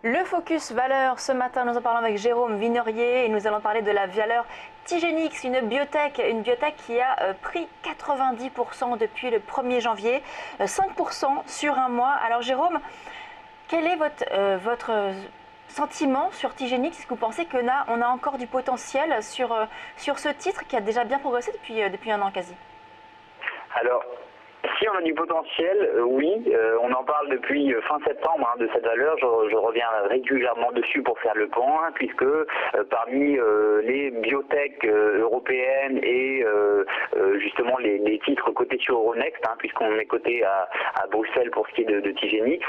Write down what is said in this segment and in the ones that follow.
Le focus valeur, ce matin, nous en parlons avec Jérôme Vinorier et nous allons parler de la valeur Tigenix, une biotech qui a pris 90% depuis le 1er janvier, 5% sur un mois. Alors Jérôme, quel est votre sentiment sur Tigenix? Est-ce que vous pensez qu'on a encore du potentiel sur ce titre qui a déjà bien progressé depuis un an quasi? Alors, si on a du potentiel, oui, on en parle depuis fin septembre de cette valeur. Je reviens régulièrement dessus pour faire le point, puisque parmi les biotech européennes et justement les titres cotés sur Euronext, puisqu'on est coté à Bruxelles pour ce qui est de Tigenix,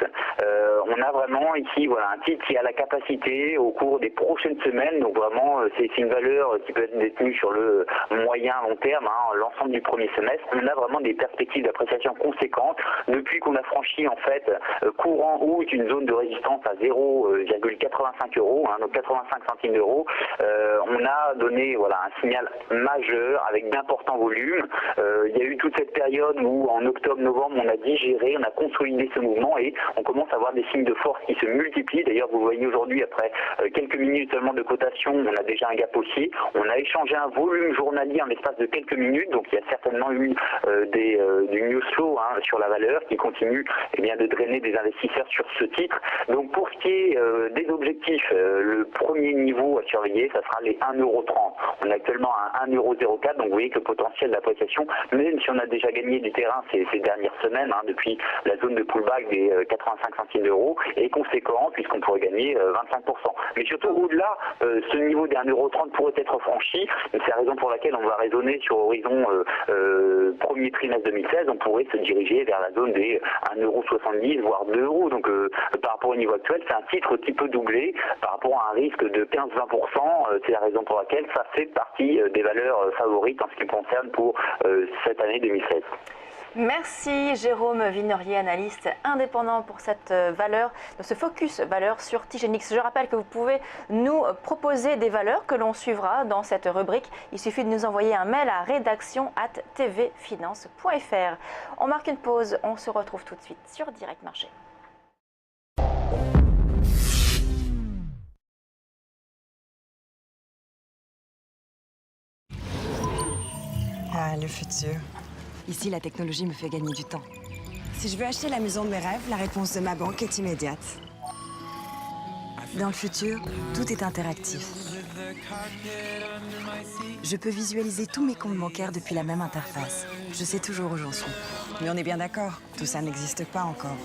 on a vraiment ici un titre qui a la capacité au cours des prochaines semaines, donc vraiment c'est une valeur qui peut être détenue sur le moyen long terme, l'ensemble du premier semestre. On a vraiment des perspectives d'appréciation conséquentes depuis qu'on a franchi en fait courant août une zone de résistance à 0,85 €, donc 85 centimes d'euros. On a donné un signal majeur avec d'importants volumes. Il y a eu toute cette période où en octobre-novembre on a digéré, on a consolidé ce mouvement et on commence à avoir des signes de force qui se multiplient. D'ailleurs vous voyez aujourd'hui après quelques minutes seulement de cotation, on a déjà un gap haussier. On a échangé un volume journalier en l'espace de quelques minutes, donc il y a certainement eu du news flow sur la valeur qui continue de drainer des investisseurs sur ce titre. Donc pour ce qui est des objectifs, le premier niveau à surveiller, ça sera les 1,30 €. On est actuellement à 1,04 €, donc vous voyez que le potentiel d'appréciation, même si on a déjà gagné du terrain ces dernières semaines, depuis la zone de pullback des 85 centimes d'euros, est conséquent puisqu'on pourrait gagner 25%. Mais surtout au-delà, ce niveau des 1,30 € pourrait être franchi. C'est la raison pour laquelle on va raisonner sur horizon premier trimestre 2016, on pourrait se diriger vers la zone des 1,70 €, voire 2 €. Donc par rapport au niveau actuel, c'est un titre qui peut doubler par rapport à un risque de 15-20%. C'est la raison pour laquelle ça fait partie des valeurs favorites en ce qui me concerne pour cette année 2016. Merci Jérôme Vinorier, analyste indépendant pour cette valeur, ce focus valeur sur Tigenix. Je rappelle que vous pouvez nous proposer des valeurs que l'on suivra dans cette rubrique. Il suffit de nous envoyer un mail à rédaction@tvfinance.fr. On marque une pause, on se retrouve tout de suite sur Direct Marché. Ah, le futur. Ici, la technologie me fait gagner du temps. Si je veux acheter la maison de mes rêves, la réponse de ma banque est immédiate. Dans le futur, tout est interactif. Je peux visualiser tous mes comptes bancaires depuis la même interface. Je sais toujours où j'en suis. Mais on est bien d'accord, tout ça n'existe pas encore.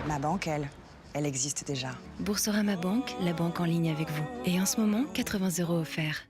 Ma banque, elle existe déjà. Boursorama Banque, la banque en ligne avec vous. Et en ce moment, 80 € offerts.